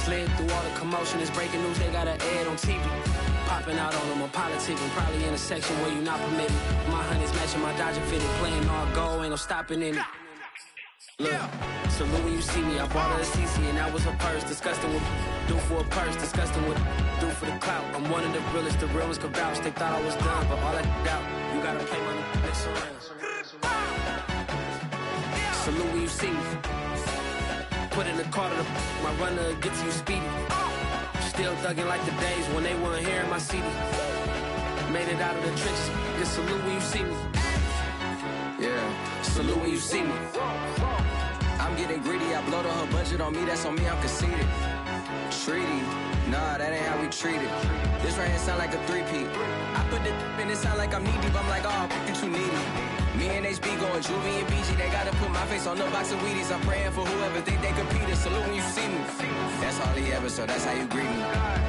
Slid through all the commotion, it's breaking news, they got an ad on TV. Popping out on them, I'm politicking, probably in a section where you not permitted. My honey's matching my Dodger fitted, playing all goal, ain't no stopping in it. Look, salute when you see me, I bought her a CC and that was her purse. Disgusting what do for a purse, disgusting what do for the clout. I'm one of the realest, the realest could vouch. They thought I was done, but all I doubt, you gotta play my next around. Salute when you see me. Put in the car to my runner, get to you speedy. Still thugging like the days when they weren't here in my CD. Made it out of the trenches, just salute when you see me. Yeah, salute when you see me. I'm getting greedy, I blow the whole budget on me, that's on me, I'm conceited. Treaty, nah, that ain't how we treat it. This right here sound like a three-peat. I put the in it sound like I'm knee-deep, I'm like, oh, you too needy. Me and HB going Juvie and BG, they gotta put my face on the box of Wheaties. I'm praying for whoever think they competed, salute when you see me. That's all he ever, so that's how you greet me.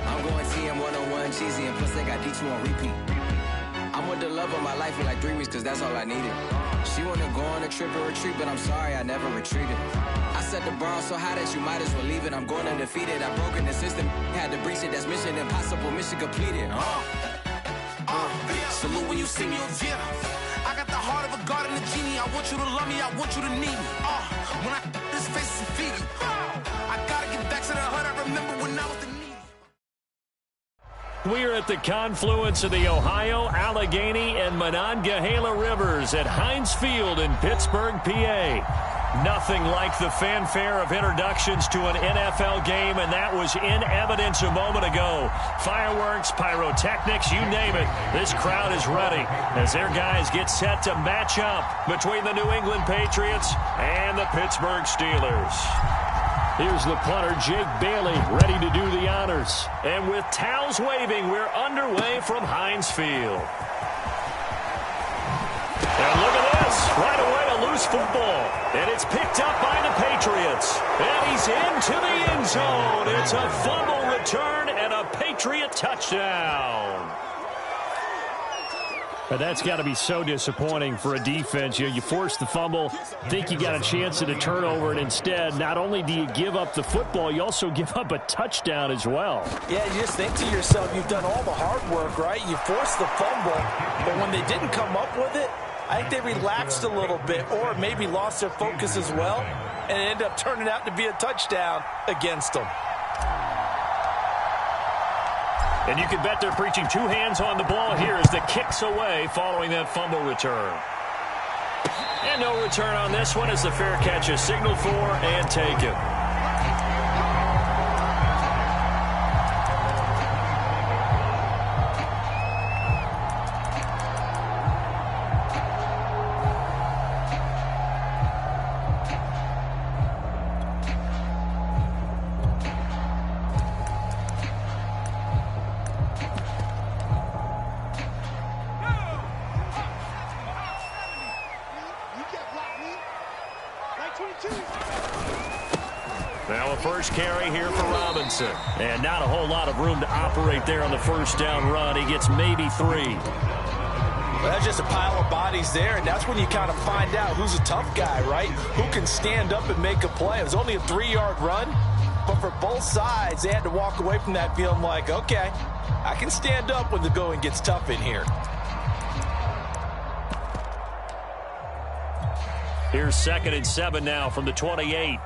I'm going TM 101 cheesy, and plus they got D2 on repeat. I'm with the love of my life for like 3 weeks, cause that's all I needed. She wanna go on a trip and retreat, but I'm sorry, I never retreated. I set the bar so high that you might as well leave it. I'm going undefeated, I've broken the system, had to breach it, that's mission impossible, mission completed. Salute when you see me, yeah. I got the heart of a god and a genie. I want you to love me, I want you to need me. When I this face is Fiji. I gotta get back to the hood, I remember when I was the need. We're at the confluence of the Ohio, Allegheny, and Monongahela Rivers at Heinz Field in Pittsburgh, PA. Nothing like the fanfare of introductions to an NFL game, and that was in evidence a moment ago. Fireworks, pyrotechnics, you name it. This crowd is ready as their guys get set to match up between the New England Patriots and the Pittsburgh Steelers. Here's the punter, Jake Bailey, ready to do the honors. And with towels waving, we're underway from Heinz Field. And look at this. Right away, a loose football. And it's picked up by the Patriots. And he's into the end zone. It's a fumble return and a Patriot touchdown. But that's got to be so disappointing for a defense. You force the fumble, think you got a chance at a turnover, and instead, not only do you give up the football, you also give up a touchdown as well. Yeah, you just think to yourself, you've done all the hard work, right? You forced the fumble, but when they didn't come up with it, I think they relaxed a little bit or maybe lost their focus as well, and it ended up turning out to be a touchdown against them. And you can bet they're preaching two hands on the ball here as the kick's away following that fumble return. And no return on this one as the fair catch is signaled for and taken. Now a first carry here for Robinson. And not a whole lot of room to operate there on the first down run. He gets maybe 3. Well, that's just a pile of bodies there, and that's when you kind of find out who's a tough guy, right? Who can stand up and make a play. It was only a 3-yard run, but for both sides, they had to walk away from that feeling like, okay, I can stand up when the going gets tough in here. Here's 2nd and 7 now from the 28.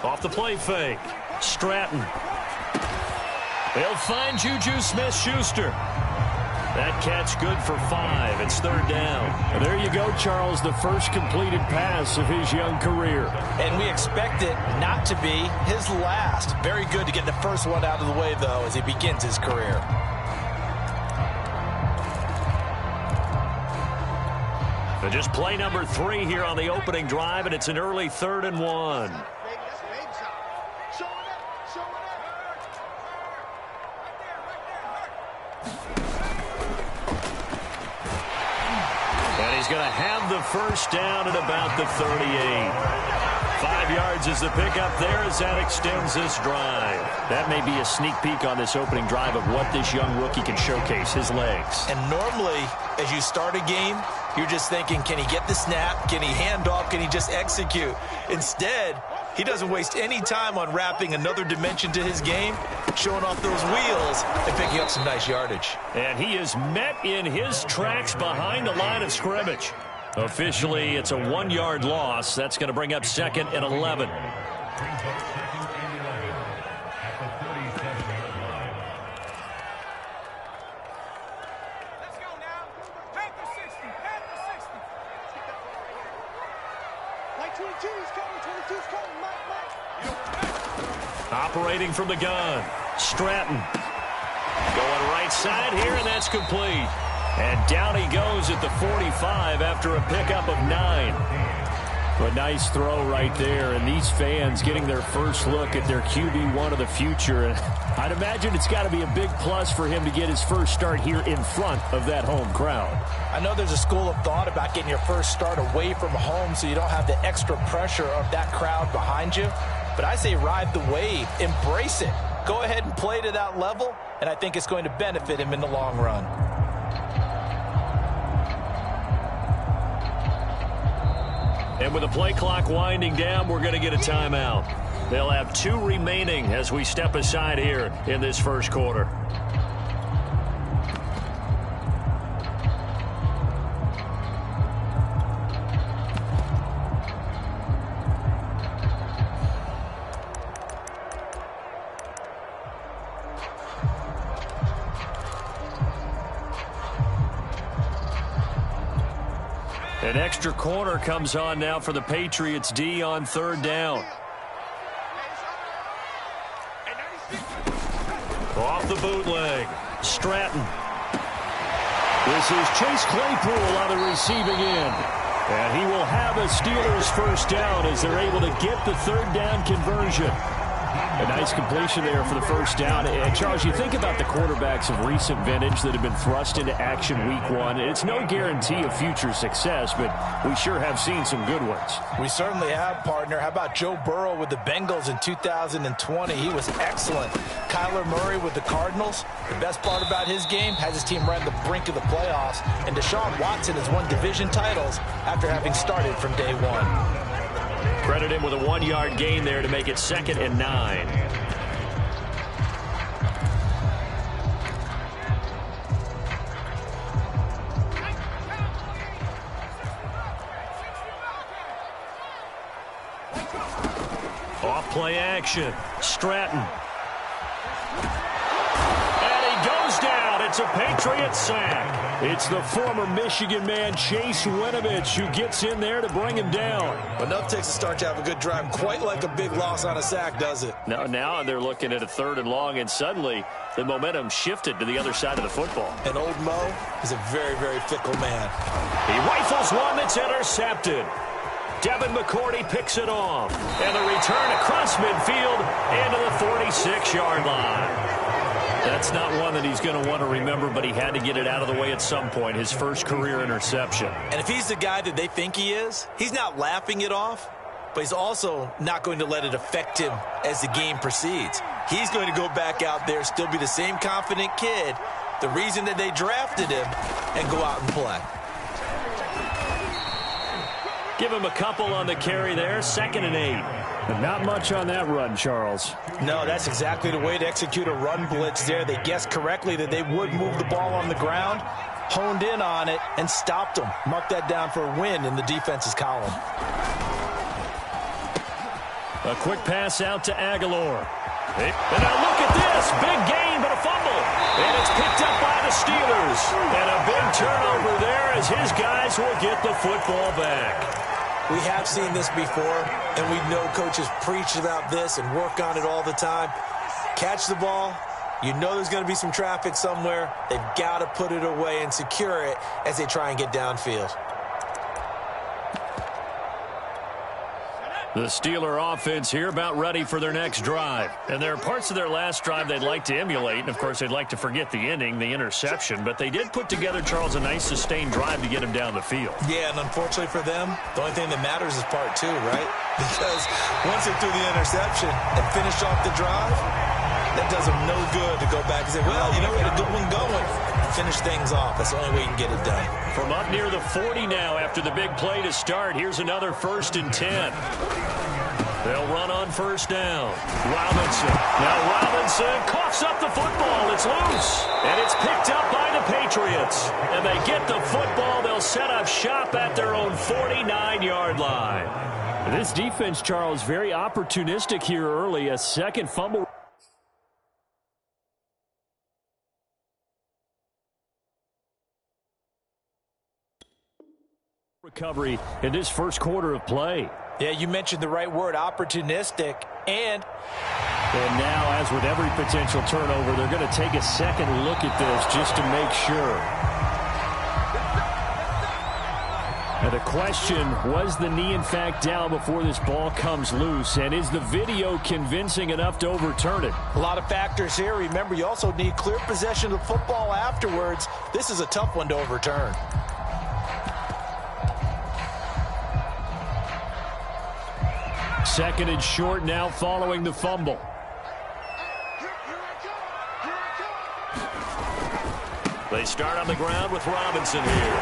Off the play fake. Stratton. They'll find Juju Smith-Schuster. That catch good for 5. It's 3rd down. And there you go, Charles, the first completed pass of his young career. And we expect it not to be his last. Very good to get the first one out of the way, though, as he begins his career. So just play number 3 here on the opening drive, and it's an early 3rd and 1. And he's going to have the first down at about the 38. 5 yards is the pickup there as that extends this drive. That may be a sneak peek on this opening drive of what this young rookie can showcase, his legs. And normally, as you start a game, you're just thinking, can he get the snap? Can he hand off? Can he just execute? Instead, he doesn't waste any time on wrapping another dimension to his game, showing off those wheels and picking up some nice yardage. And he is met in his tracks behind the line of scrimmage. Officially, it's a 1-yard loss. That's going to bring up 2nd and 11. Operating from the gun, Stratton. Going right side here, and that's complete. And down he goes at the 45 after a pickup of 9. A nice throw right there, and these fans getting their first look at their QB1 of the future. And I'd imagine it's got to be a big plus for him to get his first start here in front of that home crowd. I know there's a school of thought about getting your first start away from home so you don't have the extra pressure of that crowd behind you. But I say ride the wave, embrace it. Go ahead and play to that level, and I think it's going to benefit him in the long run. And with the play clock winding down, we're going to get a timeout. They'll have 2 remaining as we step aside here in this first quarter. An extra corner comes on now for the Patriots D on 3rd down. Off the bootleg, Stratton. This is Chase Claypool on the receiving end. And he will have a Steelers first down as they're able to get the 3rd down conversion. A nice completion there for the first down. And Charles, you think about the quarterbacks of recent vintage that have been thrust into action week 1. It's no guarantee of future success, but we sure have seen some good ones. We certainly have, partner. How about Joe Burrow with the Bengals in 2020? He was excellent. Kyler Murray with the Cardinals. The best part about his game, has his team right on the brink of the playoffs. And Deshaun Watson has won division titles after having started from day 1. Credit him with a 1-yard gain there to make it 2nd and 9. Off play action, Stratton. And he goes down. It's a Patriot sack. It's the former Michigan man, Chase Winovich, who gets in there to bring him down. Enough takes a start to have a good drive. Quite like a big loss on a sack, does it? Now they're looking at a 3rd and long, and suddenly the momentum shifted to the other side of the football. And old Mo is a very, very fickle man. He rifles one that's intercepted. Devin McCourty picks it off. And the return across midfield into the 46-yard line. That's not one that he's going to want to remember, but he had to get it out of the way at some point, his first career interception. And if he's the guy that they think he is, he's not laughing it off, but he's also not going to let it affect him as the game proceeds. He's going to go back out there, still be the same confident kid, the reason that they drafted him, and go out and play. Give him a couple on the carry there, 2nd and 8. But not much on that run, Charles. No, that's exactly the way to execute a run blitz there. They guessed correctly that they would move the ball on the ground, honed in on it, and stopped them. Mark that down for a win in the defense's column. A quick pass out to Aguilar. And now look at this. Big gain, but a fumble. And it's picked up by the Steelers. And a big turnover there as his guys will get the football back. We have seen this before, and we know coaches preach about this and work on it all the time. Catch the ball. You know there's going to be some traffic somewhere. They've got to put it away and secure it as they try and get downfield. The Steeler offense here about ready for their next drive. And there are parts of their last drive they'd like to emulate. And, of course, they'd like to forget the ending, the interception. But they did put together, Charles, a nice sustained drive to get him down the field. Yeah, and unfortunately for them, the only thing that matters is part two, right? Because once they threw the interception and finished off the drive, that does them no good to go back and say, well, you know, we had a good one going. Finish things off. That's the only way you can get it done. From up near the 40 now after the big play to start, here's another 1st and 10. They'll run on 1st down. Robinson. Now Robinson coughs up the football. It's loose. And it's picked up by the Patriots. And they get the football. They'll set up shop at their own 49-yard line. This defense, Charles, very opportunistic here early. A second fumble. Recovery in this first quarter of play. Yeah, you mentioned the right word, opportunistic. And now, as with every potential turnover, they're going to take a second look at this just to make sure. And the question, was the knee in fact down before this ball comes loose? And is the video convincing enough to overturn it? A lot of factors here. Remember, you also need clear possession of the football afterwards. This is a tough one to overturn. Second and short now following the fumble. They start on the ground with Robinson here.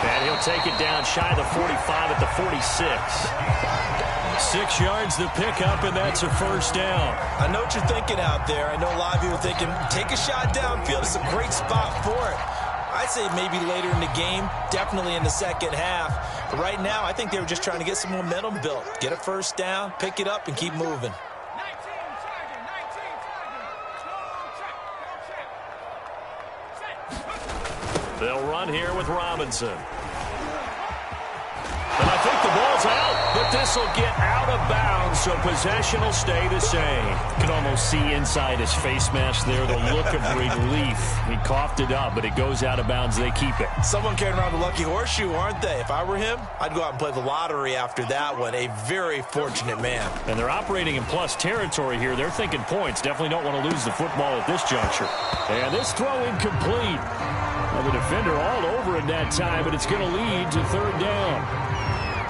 And he'll take it down shy of the 45 at the 46. 6 yards to pick up, and that's a 1st down. I know what you're thinking out there. I know a lot of you are thinking, take a shot downfield. It's a great spot for it. I'd say maybe later in the game, definitely in the second half. But right now, I think they were just trying to get some momentum built. Get a 1st down, pick it up, and keep moving. They'll run here with Robinson. And I think the ball's out, but this will get out of bounds, so possession will stay the same. You can almost see inside his face mask there the look of relief. He coughed it up, but it goes out of bounds. They keep it. Someone carrying around the lucky horseshoe, aren't they? If I were him, I'd go out and play the lottery after that one. A very fortunate man. And they're operating in plus territory here. They're thinking points. Definitely don't want to lose the football at this juncture. And this throw incomplete. Well, the defender all over it that time, but it's going to lead to 3rd down.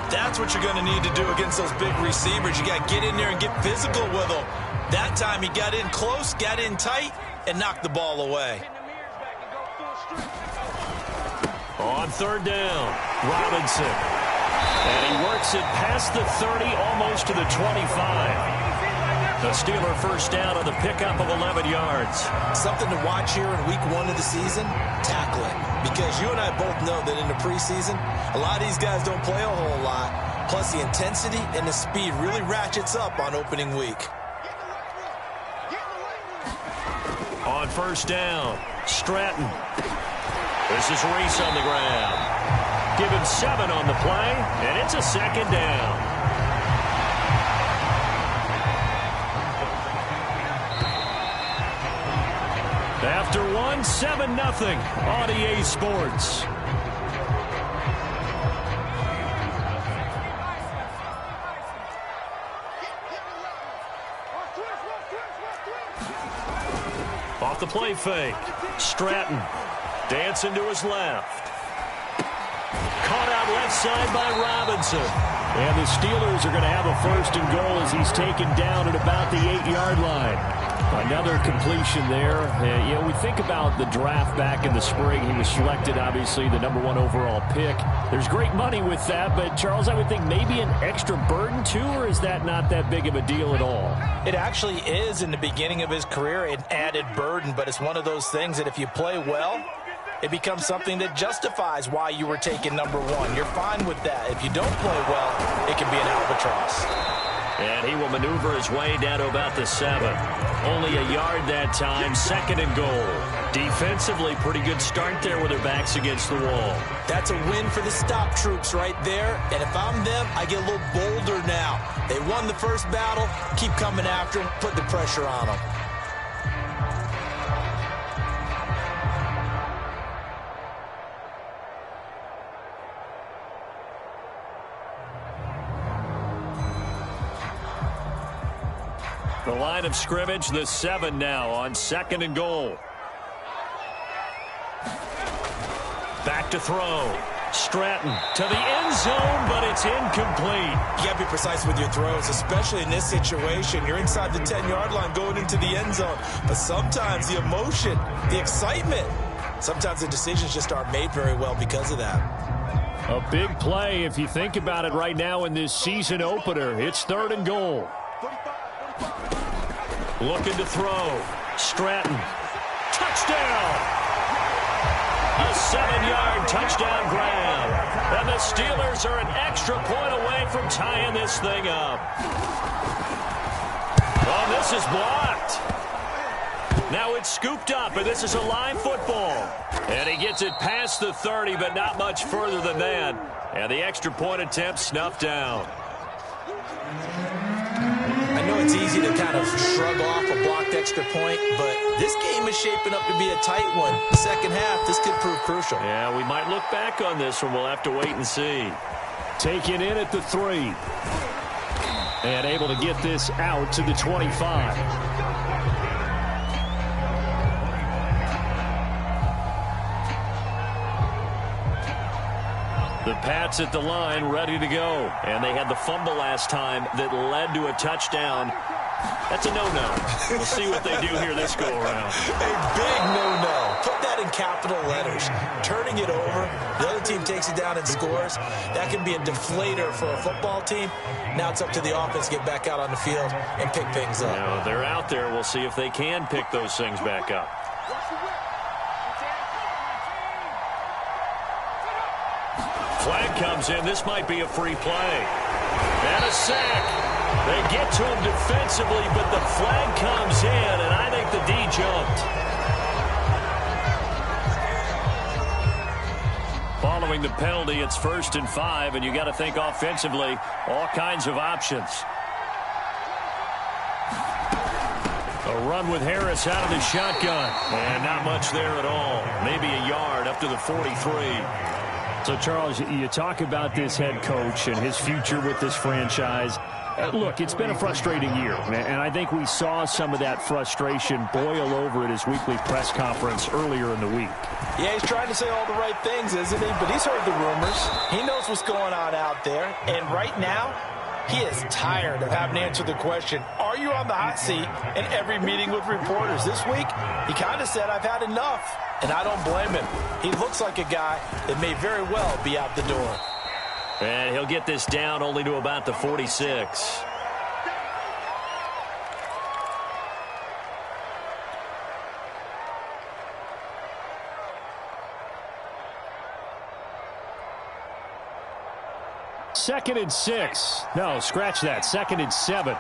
That's what you're going to need to do against those big receivers. You got to get in there and get physical with them. That time he got in close, got in tight, and knocked the ball away. On 3rd down, Robinson. And he works it past the 30, almost to the 25. The Steeler 1st down on the pickup of 11 yards. Something to watch here in week 1 of the season, tackling. Because you and I both know that in the preseason, a lot of these guys don't play a whole lot. Plus the intensity and the speed really ratchets up on opening week. On 1st down, Stratton. This is Reese on the ground. Give him 7 on the play, and it's a 2nd down. After 1, 7-0 on EA Sports. Off the play fake. Stratton dancing to his left. Caught out left side by Robinson. And the Steelers are going to have a 1st and goal as he's taken down at about the 8-yard line. Another completion there. You know, we think about the draft back in the spring. He was selected, obviously, the #1 overall pick. There's great money with that, but, Charles, I would think maybe an extra burden, too, or is that not that big of a deal at all? It actually is in the beginning of his career an added burden, but it's one of those things that if you play well, it becomes something that justifies why you were taken #1. You're fine with that. If you don't play well, it can be an albatross. And he will maneuver his way down to about the 7. Only a yard that time, 2nd and goal. Defensively, pretty good start there with their backs against the wall. That's a win for the stop troops right there. And if I'm them, I get a little bolder now. They won the first battle. Keep coming after them. Put the pressure on them. The line of scrimmage, the 7 now on 2nd and goal. Back to throw. Stratton to the end zone, but it's incomplete. You got to be precise with your throws, especially in this situation. You're inside the 10-yard line going into the end zone. But sometimes the emotion, the excitement, sometimes the decisions just aren't made very well because of that. A big play if you think about it right now in this season opener. It's 3rd and goal. Looking to throw. Stratton. Touchdown! A 7-yard touchdown grab. And the Steelers are an extra point away from tying this thing up. Oh, this is blocked. Now it's scooped up, and this is a live football. And he gets it past the 30, but not much further than that. And the extra point attempt snuffed down. I know it's easy to kind of shrug off a blocked extra point, but this game is shaping up to be a tight one. The second half, this could prove crucial. Yeah, we might look back on this one. We'll have to wait and see. Taken in at the 3. And able to get this out to the 25. The Pats at the line, ready to go. And they had the fumble last time that led to a touchdown. That's a no-no. We'll see what they do here this go-around. A big no-no. Put that in capital letters. Turning it over, the other team takes it down and scores. That can be a deflator for a football team. Now it's up to the offense to get back out on the field and pick things up. Now, they're out there. We'll see if they can pick those things back up. Flag comes in. This might be a free play. And a sack. They get to him defensively, but the flag comes in, and I think the D jumped. Following the penalty, it's 1st and 5, and you got to think offensively, all kinds of options. A run with Harris out of the shotgun, and not much there at all. Maybe a yard up to the 43. So, Charles, you talk about this head coach and his future with this franchise. Look, it's been a frustrating year, and I think we saw some of that frustration boil over at his weekly press conference earlier in the week. Yeah, he's trying to say all the right things, isn't he? But he's heard the rumors. He knows what's going on out there. And right now, he is tired of having to answer the question, are you on the hot seat in every meeting with reporters? This week, he kind of said, I've had enough. And I don't blame him. He looks like a guy that may very well be out the door. And he'll get this down only to about the 46. Second and 6. No, scratch that. 2nd and 7.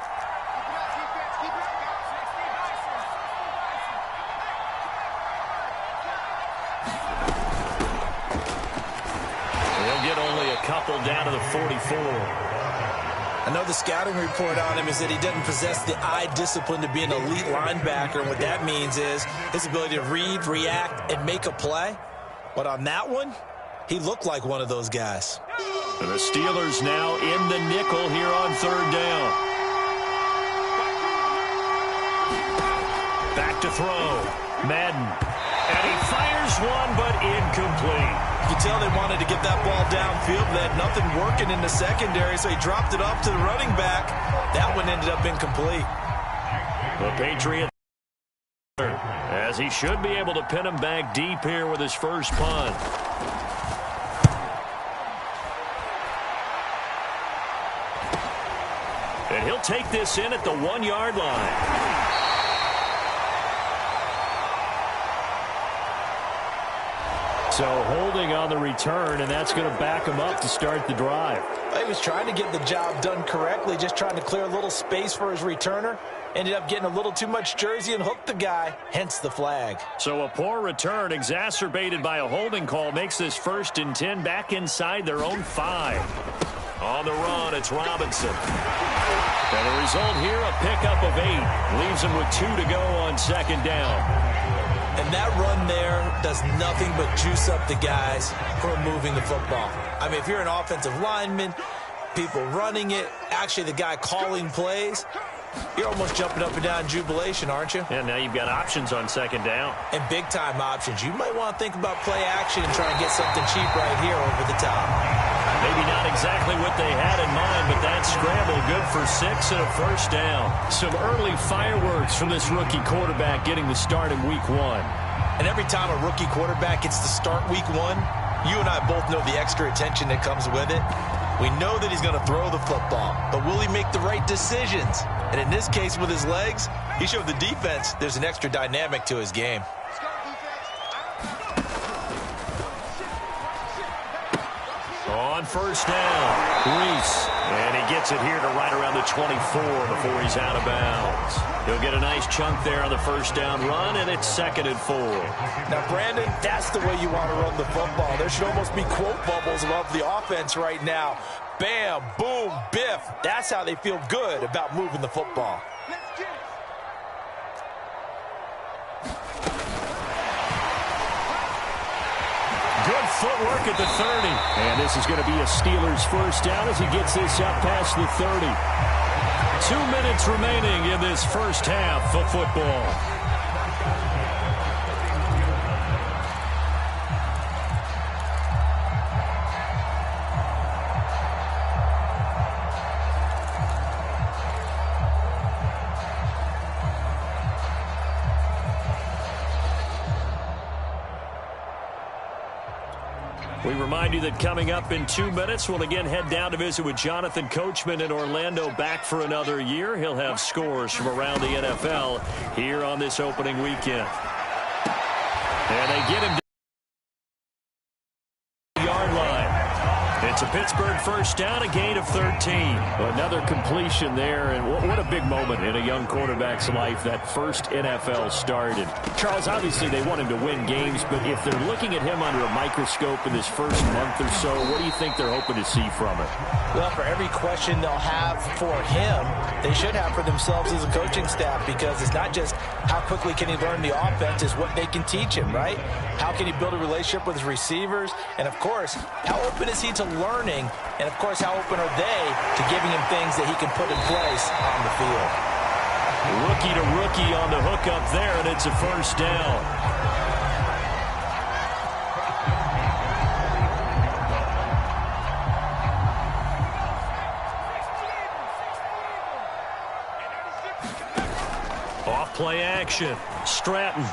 Couple down to the 44. I know the scouting report on him is that he doesn't possess the eye discipline to be an elite linebacker. And what that means is his ability to read, react, and make a play. But on that one, he looked like one of those guys. And the Steelers now in the nickel here on 3rd down. Back to throw. Madden. And he fires one, but incomplete. You can tell they wanted to get that ball downfield. They had nothing working in the secondary, so he dropped it off to the running back. That one ended up incomplete. The Patriots, as he should be able to pin him back deep here with his first punt. And he'll take this in at the 1-yard line. So holding on the return, and that's going to back him up to start the drive. He was trying to get the job done correctly, just trying to clear a little space for his returner. Ended up getting a little too much jersey and hooked the guy, hence the flag. So a poor return exacerbated by a holding call makes this 1st and 10 back inside their own 5. On the run, it's Robinson. And the result here, a pickup of 8. Leaves him with 2 to go on 2nd down. And that run there does nothing but juice up the guys who are moving the football. I mean, if you're an offensive lineman, people running it, actually the guy calling plays, You're almost jumping up and down in jubilation, aren't you? And now you've got options on second down. And big-time options. You might want to think about play action and try and get something cheap right here over the top. Maybe not exactly what they had in mind, but that scramble good for 6 and a first down. Some early fireworks from this rookie quarterback getting the start in week 1. And every time a rookie quarterback gets to start week 1, you and I both know the extra attention that comes with it. We know that he's going to throw the football, but will he make the right decisions? And in this case with his legs, he showed the defense there's an extra dynamic to his game. On first down, Reese. And he gets it here to right around the 24 before he's out of bounds. He'll get a nice chunk there on the first down run, and it's 2nd and 4. Now, Brandon, that's the way you want to run the football. There should almost be quote bubbles above the offense right now. Bam, boom, biff. That's how they feel good about moving the football. Good footwork at the 30. And this is going to be a Steelers first down as he gets this up past the 30. 2 minutes remaining in this first half of football. We remind you that coming up in 2 minutes, we'll again head down to visit with Jonathan Coachman in Orlando, back for another year. He'll have scores from around the NFL here on this opening weekend. And they get him to the yard line. It's a Pittsburgh first down, a gain of 13. Another completion there, and what a big moment in a young quarterback's life, that first NFL start. And Charles, obviously they want him to win games, but if they're looking at him under a microscope in this first month or so, what do you think they're hoping to see from it? Well, for every question they'll have for him, they should have for themselves as a coaching staff, because it's not just how quickly can he learn the offense, it's what they can teach him, right? How can he build a relationship with his receivers? And, of course, how open is he to learning? And, of course, how open are they to giving him things that he can put in place on the field? Rookie to rookie on the hook up there, and it's a first down. Off play action. Stratton.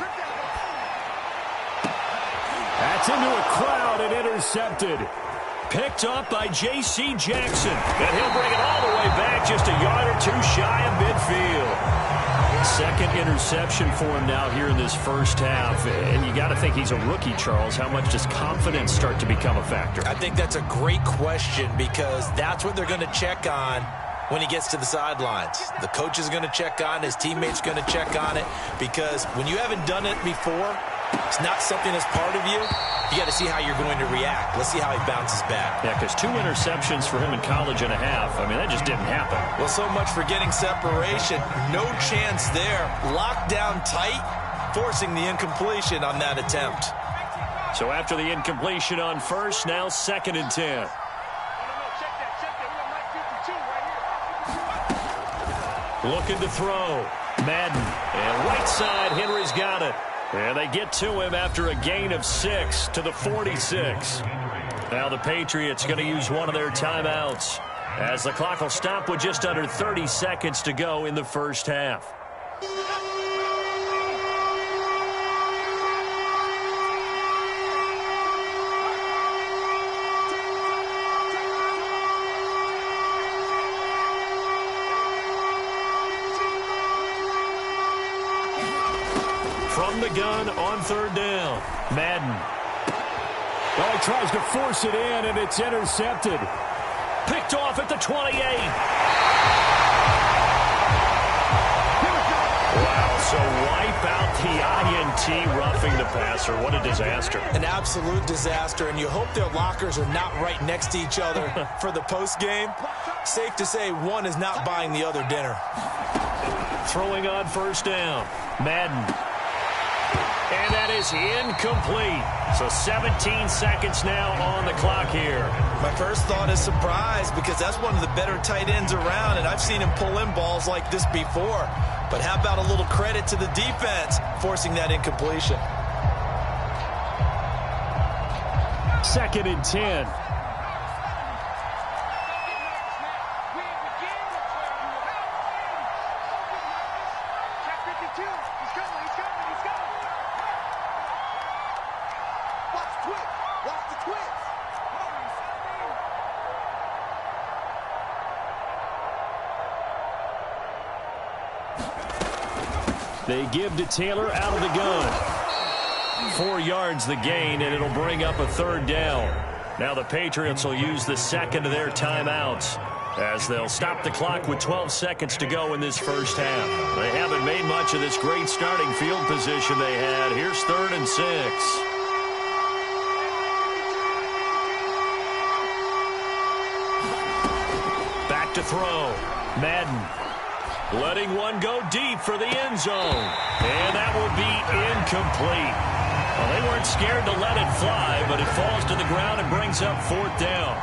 That's into a crowd and intercepted. Picked up by J.C. Jackson. And he'll bring it all the way back, just a yard or two shy of midfield. Second interception for him now here in this first half. And you got to think he's a rookie, Charles. How much does confidence start to become a factor? I think that's a great question, because that's what they're going to check on when he gets to the sidelines. The coach is going to check on, his teammates going to check on it, because when you haven't done it before, it's not something that's part of you. You got to see how you're going to react. Let's see how he bounces back. Yeah, because 2 interceptions for him in college and a half. I mean, that just didn't happen. Well, so much for getting separation. No chance there. Locked down tight, forcing the incompletion on that attempt. So after the incompletion on first, now 2nd and 10. Looking to throw. Madden. And right side, Henry's got it. And they get to him after a gain of 6 to the 46. Now the Patriots going to use one of their timeouts, as the clock will stop with just under 30 seconds to go in the first half. From the gun on 3rd down, Madden. Well, he tries to force it in, and it's intercepted. Picked off at the 28. Wow, so wipe out the INT, roughing the passer. What a disaster. An absolute disaster, and you hope their lockers are not right next to each other for the postgame. Safe to say one is not buying the other dinner. Throwing on 1st down, Madden. And that is incomplete. So 17 seconds now on the clock here. My first thought is surprise because that's one of the better tight ends around, and I've seen him pull in balls like this before. But how about a little credit to the defense forcing that incompletion? 2nd and 10. They give to Taylor out of the gun. 4 yards the gain, and it'll bring up a 3rd down. Now the Patriots will use the second of their timeouts as they'll stop the clock with 12 seconds to go in this first half. They haven't made much of this great starting field position they had. Here's 3rd and 6. Back to throw. Madden. Letting one go deep for the end zone. And that will be incomplete. Well, they weren't scared to let it fly, but it falls to the ground and brings up 4th down.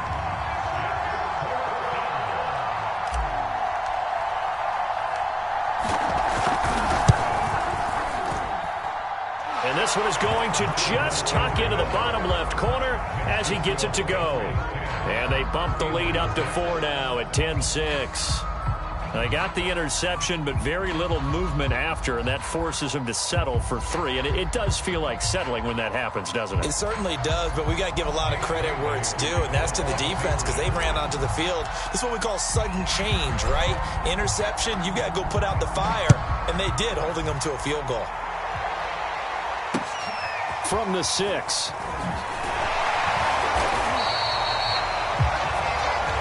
And this one is going to just tuck into the bottom left corner as he gets it to go. And they bump the lead up to 4 now at 10-6. They got the interception, but very little movement after, and that forces him to settle for 3. And it does feel like settling when that happens, doesn't it? It certainly does, but we got to give a lot of credit where it's due, and that's to the defense because they ran onto the field. This is what we call sudden change, right? Interception, you got to go put out the fire, and they did, holding them to a field goal. From the 6.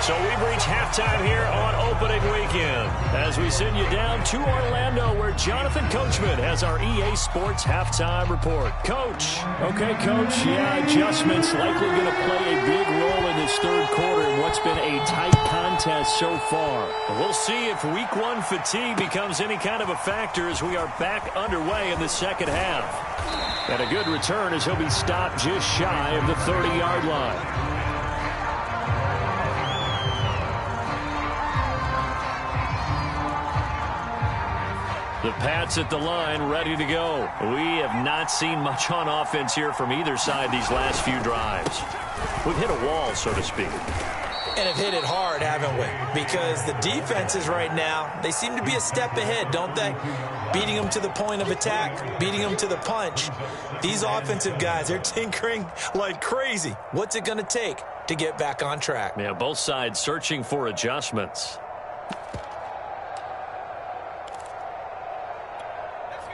So we've reached halftime here on opening weekend as we send you down to Orlando where Jonathan Coachman has our EA Sports halftime report. Coach. Okay, Coach. Yeah, adjustments likely going to play a big role in this 3rd quarter in what's been a tight contest so far. We'll see if week 1 fatigue becomes any kind of a factor as we are back underway in the 2nd half. And a good return as he'll be stopped just shy of the 30-yard line. The Pats at the line, ready to go. We have not seen much on offense here from either side these last few drives. We've hit a wall, so to speak. And have hit it hard, haven't we? Because the defenses right now, they seem to be a step ahead, don't they? Beating them to the point of attack, beating them to the punch. These offensive guys, they're tinkering like crazy. What's it going to take to get back on track? Yeah, both sides searching for adjustments.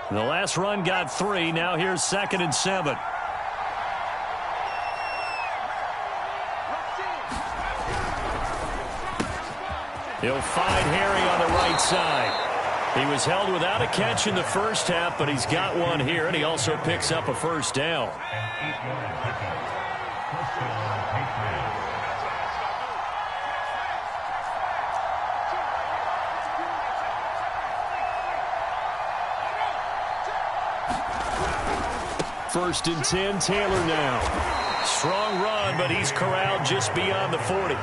The last run got 3. Now here's 2nd and 7. He'll find Harry on the right side. He was held without a catch in the first half, but he's got one here, and he also picks up a 1st down. First and 10, Taylor now. Strong run, but he's corralled just beyond the 40.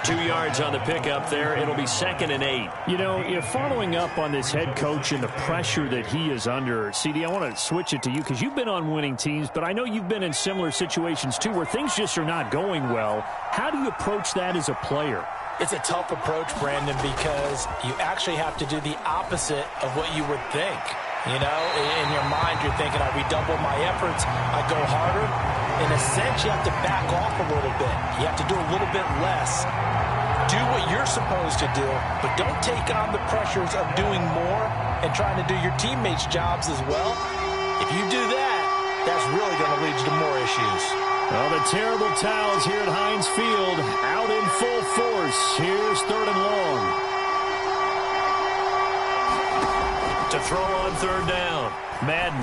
2 yards on the pickup there. It'll be 2nd and 8. You know, you're following up on this head coach and the pressure that he is under. CD, I want to switch it to you because you've been on winning teams, but I know you've been in similar situations too where things just are not going well. How do you approach that as a player? It's a tough approach, Brandon, because you actually have to do the opposite of what you would think. You know, in your mind, you're thinking, I redouble my efforts, I go harder. In a sense, you have to back off a little bit. You have to do a little bit less. Do what you're supposed to do, but don't take on the pressures of doing more and trying to do your teammates' jobs as well. If you do that, that's really going to lead you to more issues. Well, the terrible towels here at Heinz Field out in full force. Here's 3rd and long. To throw on 3rd down. Madden.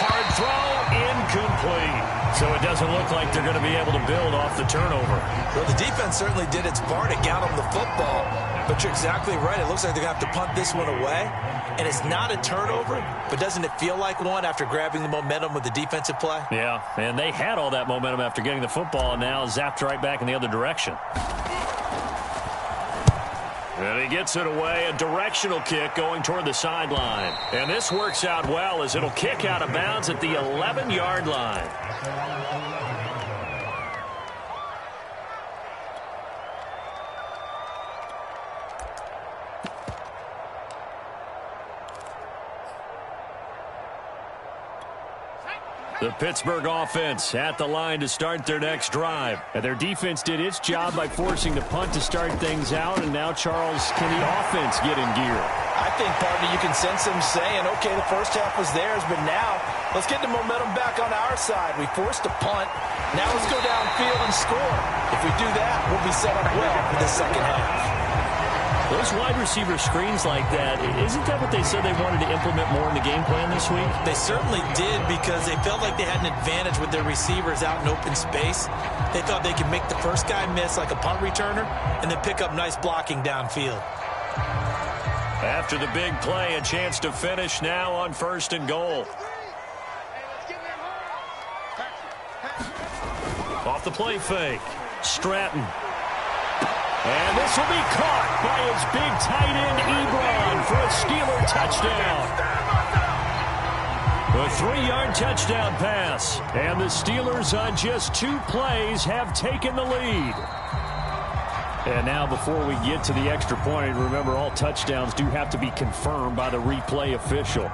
hard throw, incomplete. So it doesn't look like they're going to be able to build off the turnover. Well, the defense certainly did its part to get them the football. But you're exactly right. It looks like they're going to have to punt this one away. And it's not a turnover, but doesn't it feel like one after grabbing the momentum with the defensive play? Yeah, and they had all that momentum after getting the football, and now zapped right back in the other direction. And he gets it away, a directional kick going toward the sideline. And this works out well as it'll kick out of bounds at the 11-yard line. The Pittsburgh offense at the line to start their next drive. And their defense did its job by forcing the punt to start things out. And now, Charles, can the offense get in gear? I think, partner, you can sense them saying, okay, the first half was theirs, but now let's get the momentum back on our side. We forced a punt. Now let's go downfield and score. If we do that, we'll be set up well for the second half. Those wide receiver screens like that, isn't that what they said they wanted to implement more in the game plan this week? They certainly did because they felt like they had an advantage with their receivers out in open space. They thought they could make the first guy miss like a punt returner and then pick up nice blocking downfield. After the big play, a chance to finish now on 1st and goal. Off the play fake, Stratton. And this will be caught by his big tight end, Ebron, for a Steeler touchdown. A 3-yard touchdown pass. And the Steelers on just 2 plays have taken the lead. And now before we get to the extra point, remember all touchdowns do have to be confirmed by the replay official.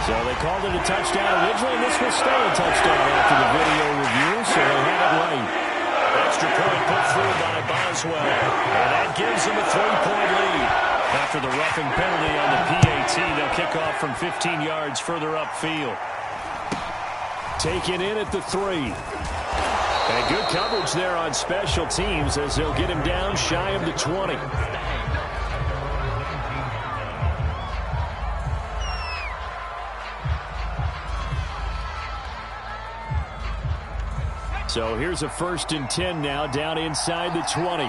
So they called it a touchdown originally, and this will stay a touchdown after the video review, so they have it right. Extra point put through by Boswell, and that gives them a 3-point lead. After the roughing penalty on the PAT, they'll kick off from 15 yards further upfield. Taken in at the 3. And good coverage there on special teams as they'll get him down shy of the 20. So here's a 1st and 10 now down inside the 20.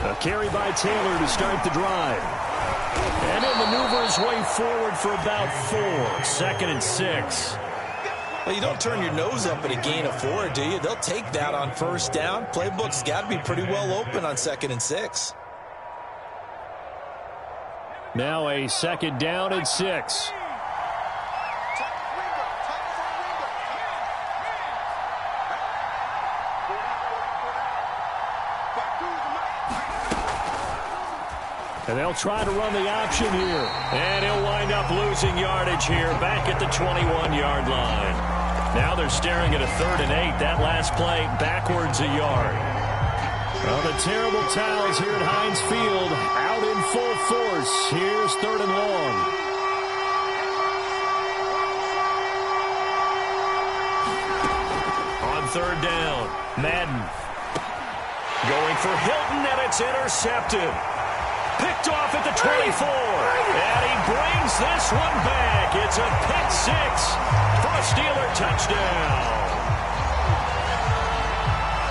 A carry by Taylor to start the drive. And he'll maneuver his way forward for about 4. 2nd and 6. Well, you don't turn your nose up at a gain of 4, do you? They'll take that on 1st down. Playbook's got to be pretty well open on 2nd and 6. Now a 2nd down and 6. And they'll try to run the option here. And he'll wind up losing yardage here back at the 21-yard line. Now they're staring at a 3rd and 8. That last play backwards a yard. Well, the terrible towels here at Heinz Field out in full force. Here's 3rd and long. On 3rd down, Madden. Going for Hilton, and it's intercepted. Picked off at the 24. And he brings this one back. It's a pick 6 for a Steeler touchdown.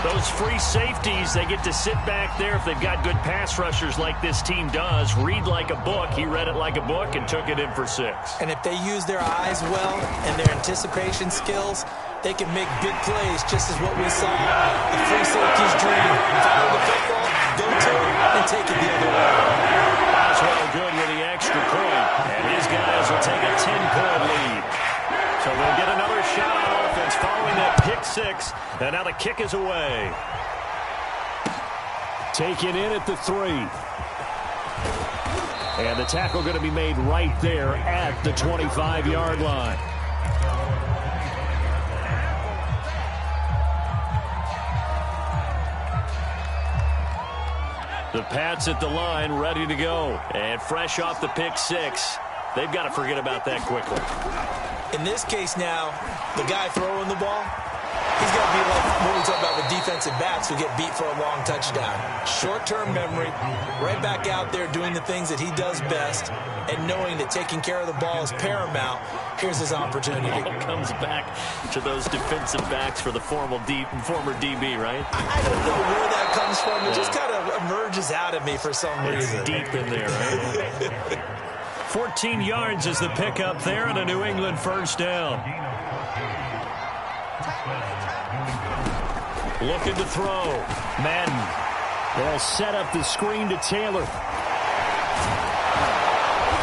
Those free safeties, they get to sit back there if they've got good pass rushers like this team does. Read like a book. He read it like a book and took it in for 6. And if they use their eyes well and their anticipation skills, they can make big plays, just as what we saw. The free safety's dream. Follow the football, go to it, and take it the other way. Boswell good with the extra point, and his guys will take a 10-point lead. So they'll get another shot on offense following that pick 6, and now the kick is away. Taken in at the 3. And the tackle going to be made right there at the 25-yard line. The Pats at the line, ready to go. And fresh off the pick 6. They've got to forget about that quickly. In this case now, the guy throwing the ball, He's got to be like what we talk about with defensive backs who get beat for a long touchdown. Short-term memory, right back out there doing the things that he does best, and knowing that taking care of the ball is paramount. Here's his opportunity. It all comes back to those defensive backs for the former DB, right? I don't know where that comes from. It just kind of emerges out of me for some reason. It's deep in there, right? 14 yards is the pickup there and a New England first down. Looking to throw. Madden. They'll set up the screen to Taylor.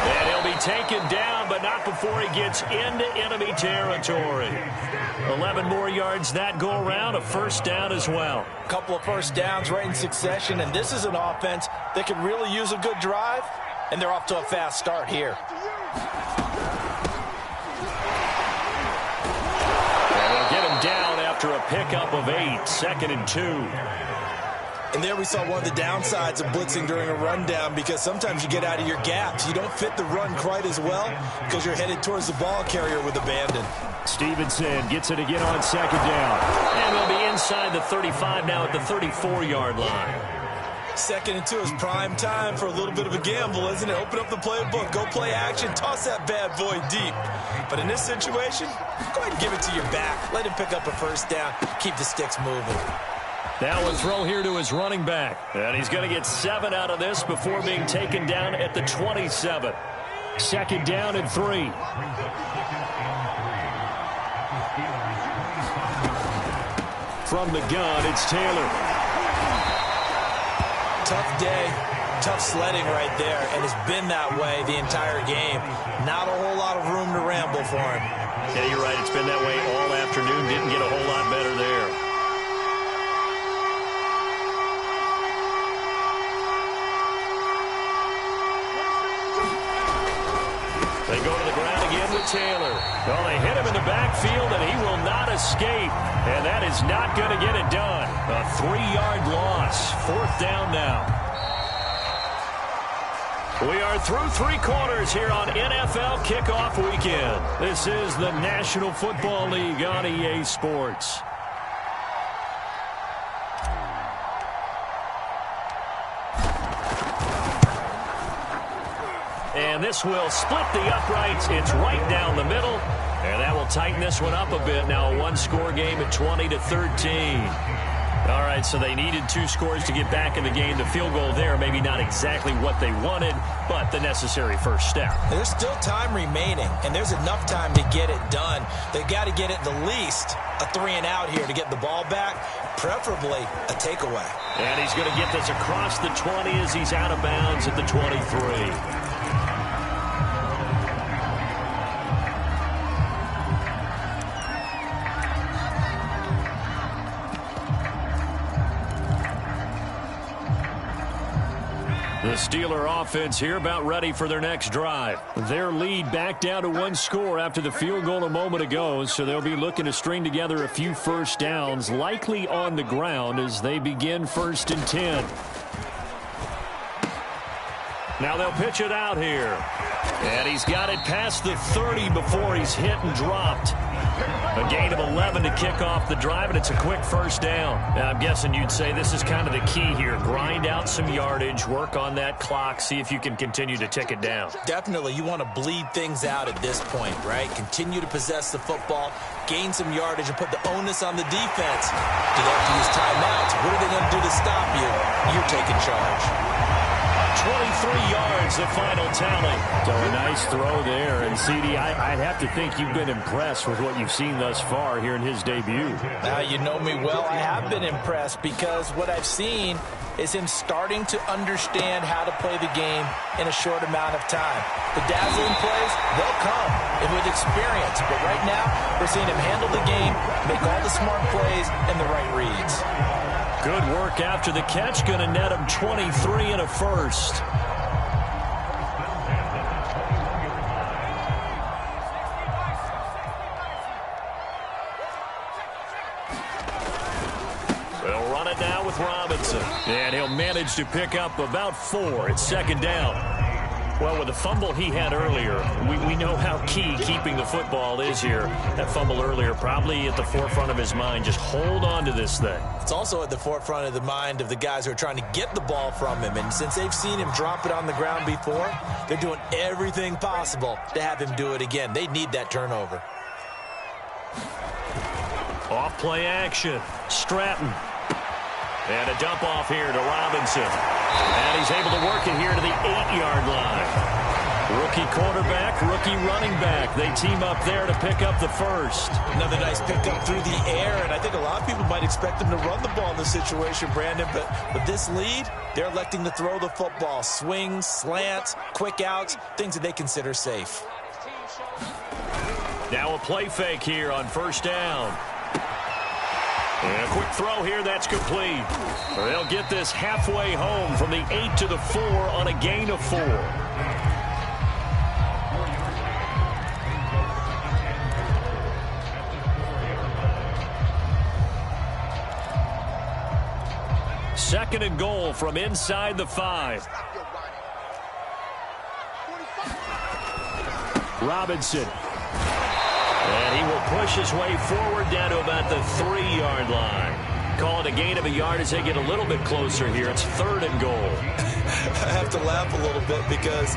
And he'll be taken down, but not before he gets into enemy territory. 11 more yards that go around, a first down as well. A couple of first downs right in succession, and this is an offense that could really use a good drive, and they're off to a fast start here. And they'll get him down after a pickup of 8, 2nd and 2. And there we saw one of the downsides of blitzing during a rundown, because sometimes you get out of your gaps. You don't fit the run quite as well because you're headed towards the ball carrier with abandon. Stevenson gets it again on 2nd down. And they'll be inside the 35 now at the 34-yard line. 2nd and 2 is prime time for a little bit of a gamble, isn't it? Open up the playbook, go play action, toss that bad boy deep. But in this situation, go ahead and give it to your back. Let him pick up a first down. Keep the sticks moving. Now a throw here to his running back. And he's going to get 7 out of this before being taken down at the 27. 2nd down and 3. From the gun, it's Taylor. Tough day, tough sledding right there, and it's been that way the entire game. Not a whole lot of room to ramble for him. Yeah, you're right. It's been that way all afternoon. Didn't get a whole lot better there. They go to the ground again with Taylor. Well, they hit him in the backfield, and he will not escape. And that is not going to get it done. A 3-yard loss. 4th down now. We are through 3 quarters here on NFL Kickoff Weekend. This is the National Football League on EA Sports. And this will split the uprights. It's right down the middle. And that will tighten this one up a bit. Now a 1-score game at 20-13. All right, so they needed 2 scores to get back in the game. The field goal there, maybe not exactly what they wanted, but the necessary first step. There's still time remaining, and there's enough time to get it done. They've got to get it the least a 3-and-out here to get the ball back, preferably a takeaway. And he's going to get this across the 20 as he's out of bounds at the 23. The Steeler offense here about ready for their next drive. Their lead back down to 1 score after the field goal a moment ago, so they'll be looking to string together a few first downs, likely on the ground as they begin 1st and 10. Now they'll pitch it out here. And he's got it past the 30 before he's hit and dropped. A gain of 11 to kick off the drive, and it's a quick first down. Now, I'm guessing you'd say this is kind of the key here. Grind out some yardage, work on that clock, see if you can continue to tick it down. Definitely. You want to bleed things out at this point, right? Continue to possess the football, gain some yardage, and put the onus on the defense. Do they have to use timeouts? What are they going to do to stop you? You're taking charge. 23 yards, the final tally. So a nice throw there. And, CD, I'd have to think you've been impressed with what you've seen thus far here in his debut. Now, you know me well. I have been impressed because what I've seen is him starting to understand how to play the game in a short amount of time. The dazzling plays, they'll come and with experience. But right now, we're seeing him handle the game, make all the smart plays and the right reads. Good work after the catch. Going to net him 23 and a first. They'll run it now with Robinson. And he'll manage to pick up about 4. It's 2nd down. Well, with the fumble he had earlier, we know how key keeping the football is here. That fumble earlier probably at the forefront of his mind. Just hold on to this thing. It's also at the forefront of the mind of the guys who are trying to get the ball from him. And since they've seen him drop it on the ground before, they're doing everything possible to have him do it again. They need that turnover. Off play action. Stratton. And a dump off here to Robinson. And he's able to work it here to the 8-yard line. Rookie quarterback, rookie running back. They team up there to pick up the first. Another nice pickup through the air, and I think a lot of people might expect them to run the ball in this situation, Brandon, but with this lead, they're electing to throw the football. Swings, slants, quick outs, things that they consider safe. Now a play fake here on first down. And a quick throw here, that's complete. They'll get this halfway home from the 8 to the 4 on a gain of 4. Second and goal from inside the 5. Robinson. And he will push his way forward down to about the 3-yard line. Call it a gain of a yard as they get a little bit closer here. It's third and goal. I have to laugh a little bit because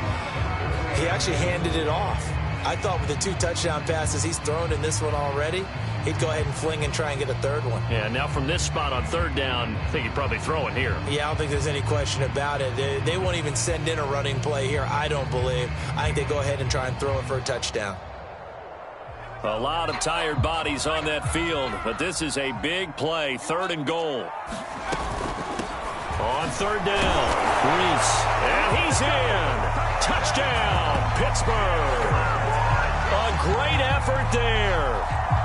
he actually handed it off. I thought with the 2 touchdown passes he's thrown in this one already, he'd go ahead and fling and try and get a third one. Yeah, now from this spot on third down, I think he'd probably throw it here. Yeah, I don't think there's any question about it. They won't even send in a running play here, I don't believe. I think they go ahead and try and throw it for a touchdown. A lot of tired bodies on that field, but this is a big play. Third and goal. On third down, Reese. And he's in. Touchdown, Pittsburgh. A great effort there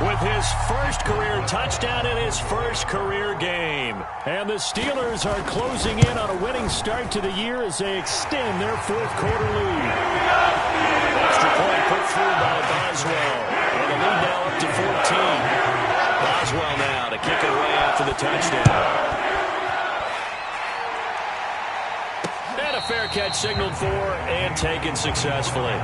with his first career touchdown in his first career game. And the Steelers are closing in on a winning start to the year as they extend their fourth-quarter lead. Extra point put through by Boswell. And the lead now up to 14. Boswell now to kick it away after the touchdown. And a fair catch signaled for and taken successfully.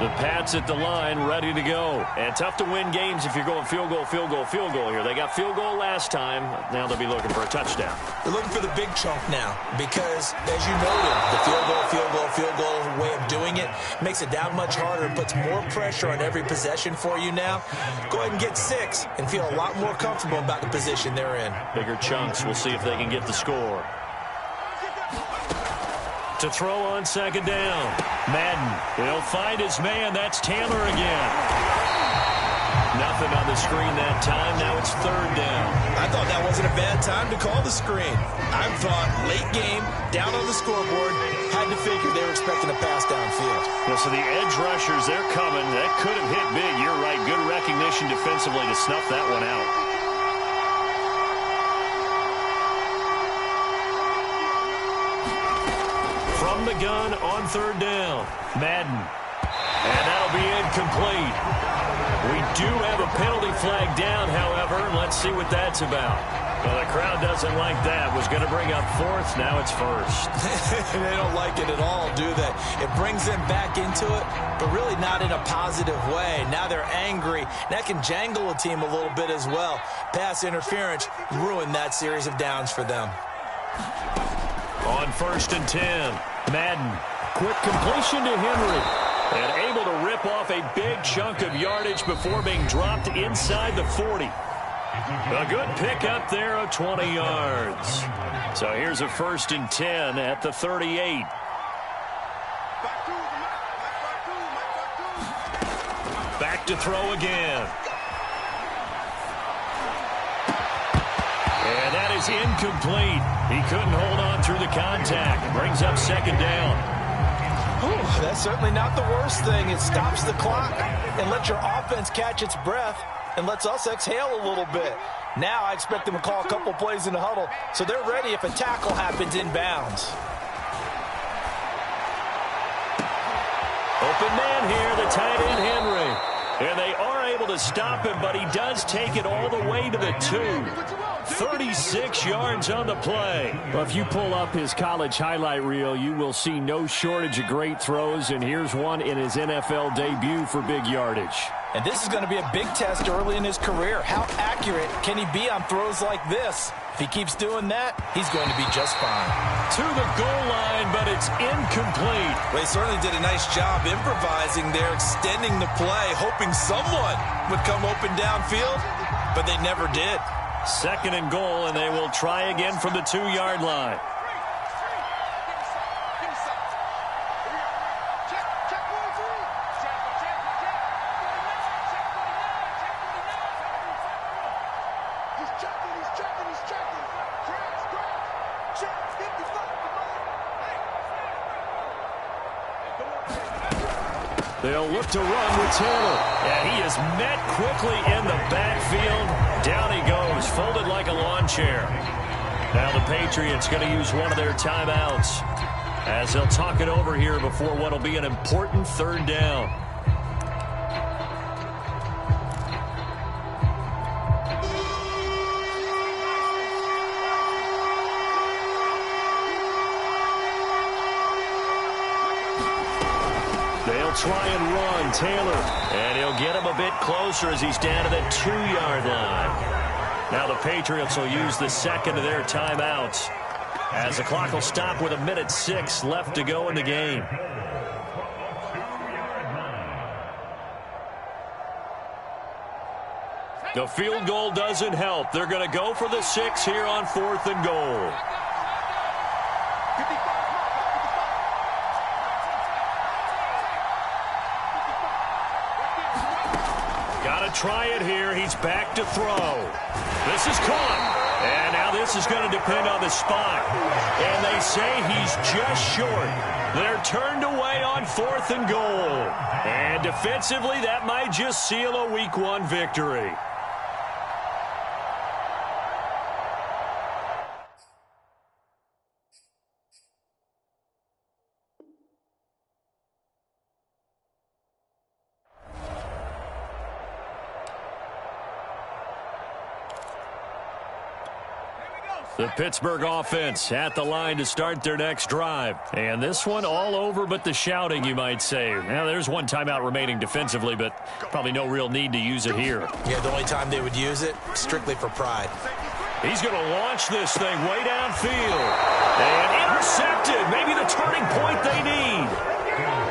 The Pats at the line, ready to go. And tough to win games if you're going field goal, field goal, field goal here. They got field goal last time. Now they'll be looking for a touchdown. They're looking for the big chunk now because, as you noted, the field goal way of doing it makes it that much harder and puts more pressure on every possession for you now. Go ahead and get 6 and feel a lot more comfortable about the position they're in. Bigger chunks. We'll see if they can get the score. To throw on second down. Madden. He'll find his man. That's Taylor again. Nothing on the screen that time. Now it's third down. I thought that wasn't a bad time to call the screen. I thought late game, down on the scoreboard, had to figure they were expecting a pass downfield. Yeah, so the edge rushers, they're coming. That could have hit big. You're right. Good recognition defensively to snuff that one out. From the gun on third down. Madden. And that'll be incomplete. We do have a penalty flag down, however. Let's see what that's about. Well, the crowd doesn't like that. Was going to bring up fourth. Now it's first. They don't like it at all, do they? It brings them back into it, but really not in a positive way. Now they're angry. That can jangle a team a little bit as well. Pass interference ruined that series of downs for them. On first and 10, Madden. Quick completion to Henry. And able to rip off a big chunk of yardage before being dropped inside the 40. A good pickup there of 20 yards. So here's a first and 10 at the 38. Back to throw again. And that is incomplete. He couldn't hold on through the contact. Brings up second down. Ooh, that's certainly not the worst thing. It stops the clock and lets your offense catch its breath and lets us exhale a little bit. Now I expect them to call a couple plays in the huddle so they're ready if a tackle happens inbounds. Open man here, the tight end Henry. And they are able to stop him, but he does take it all the way to the 2. 36 yards on the play. Well, if you pull up his college highlight reel, you will see no shortage of great throws, and here's one in his NFL debut for big yardage. And this is going to be a big test early in his career. How accurate can he be on throws like this? If he keeps doing that, he's going to be just fine. To the goal line, but it's incomplete. Well, he certainly did a nice job improvising there, extending the play, hoping someone would come open downfield, but they never did. 2nd and goal, and they will try again from the 2-yard line. They'll look to run with Taylor. And he is met quickly in the backfield. Down he goes, folded like a lawn chair. Now the Patriots going to use one of their timeouts as they'll talk it over here before what will be an important 3rd down. They'll try and run Taylor, and he'll get him a bit closer as he's down to the 2-yard line. Now the Patriots will use the 2nd of their timeouts as the clock will stop with 1:06 left to go in the game. The field goal doesn't help. They're going to go for the 6 here on 4th and goal. Try it here. He's back to throw. This is caught. And now this is going to depend on the spot. And they say he's just short. They're turned away on 4th and goal. And defensively, that might just seal a Week 1 victory. The Pittsburgh offense at the line to start their next drive. And this one all over but the shouting, you might say. Now, there's one timeout remaining defensively, but probably no real need to use it here. Yeah, the only time they would use it, strictly for pride. He's going to launch this thing way downfield. And intercepted. Maybe the turning point they need.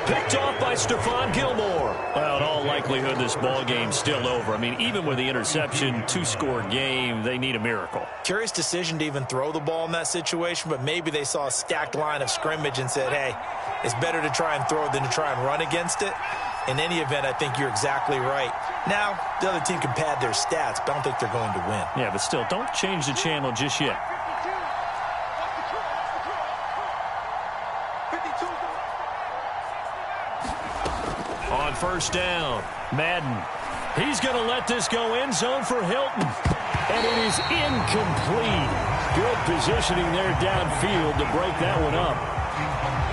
Picked off by Stephon Gilmore. Well, in all likelihood, this ball game's still over. I mean, even with the interception, 2-score game, they need a miracle. Curious decision to even throw the ball in that situation, but maybe they saw a stacked line of scrimmage and said, hey, it's better to try and throw than to try and run against it. In any event, I think you're exactly right. Now, the other team can pad their stats, but I don't think they're going to win. Yeah, but still, don't change the channel just yet. On 1st down, Madden. He's going to let this go end zone for Hilton. And it is incomplete. Good positioning there downfield to break that one up.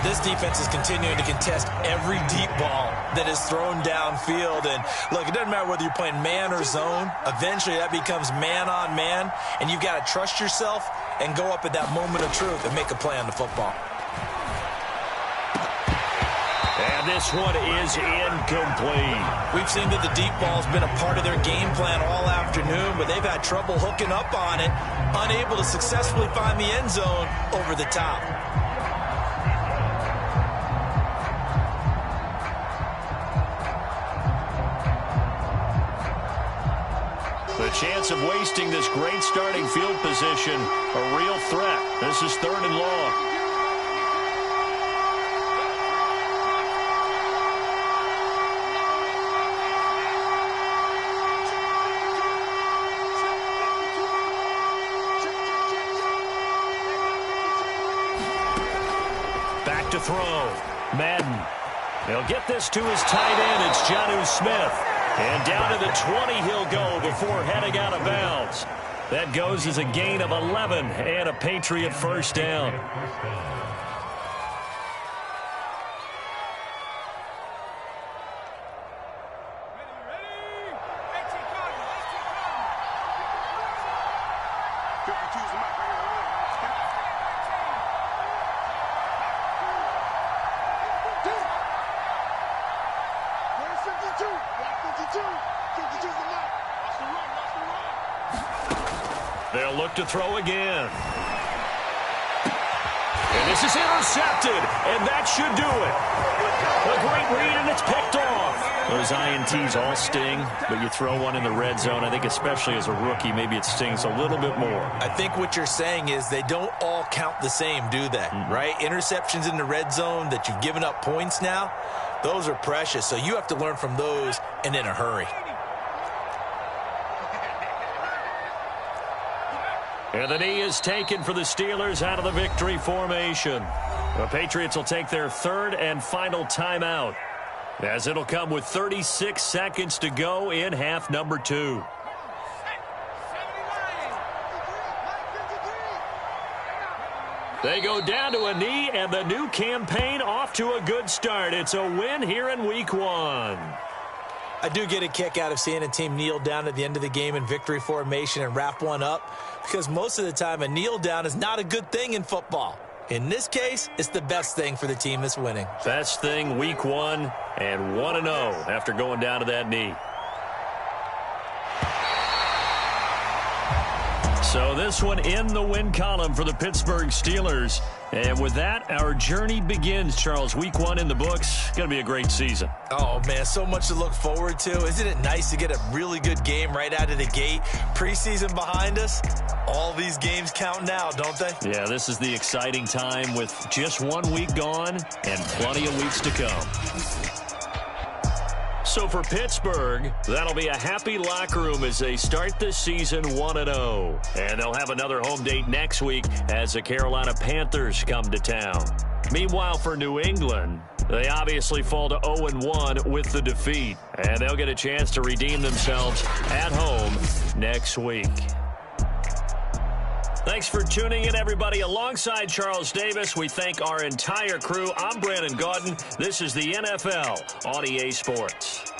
This defense is continuing to contest every deep ball that is thrown downfield. And, look, it doesn't matter whether you're playing man or zone. Eventually, that becomes man-on-man. And you've got to trust yourself and go up at that moment of truth and make a play on the football. And this one is incomplete. We've seen that the deep ball's been a part of their game plan all afternoon, but they've had trouble hooking up on it, unable to successfully find the end zone over the top. The chance of wasting this great starting field position, a real threat. This is 3rd and long. Back to throw. Madden. They'll get this to his tight end. It's Jonnu Smith. And down to the 20 he'll go before heading out of bounds. That goes as a gain of 11 and a Patriot 1st down. They'll look to throw again. And this is intercepted, and that should do it. A great read, and it's picked off. Those INTs all sting, but you throw one in the red zone. I think especially as a rookie, maybe it stings a little bit more. I think what you're saying is they don't all count the same, do they? Right? Interceptions in the red zone that you've given up points now, those are precious. So you have to learn from those and in a hurry. And the knee is taken for the Steelers out of the victory formation. The Patriots will take their third and final timeout, as it'll come with 36 seconds to go in half number 2. They go down to a knee, and the new campaign off to a good start. It's a win here in week 1. I do get a kick out of seeing a team kneel down at the end of the game in victory formation and wrap one up, because most of the time a kneel down is not a good thing in football. In this case, it's the best thing for the team that's winning. Best thing week 1 and 1-0 after going down to that knee. So this one in the win column for the Pittsburgh Steelers. And with that, our journey begins, Charles. Week 1 in the books. Going to be a great season. Oh, man, so much to look forward to. Isn't it nice to get a really good game right out of the gate? Preseason behind us. All these games count now, don't they? Yeah, this is the exciting time with just 1 week gone and plenty of weeks to come. So for Pittsburgh, that'll be a happy locker room as they start the season 1-0. And they'll have another home date next week as the Carolina Panthers come to town. Meanwhile, for New England, they obviously fall to 0-1 with the defeat. And they'll get a chance to redeem themselves at home next week. Thanks for tuning in, everybody. Alongside Charles Davis, we thank our entire crew. I'm Brandon Gaudin. This is the NFL on EA Sports.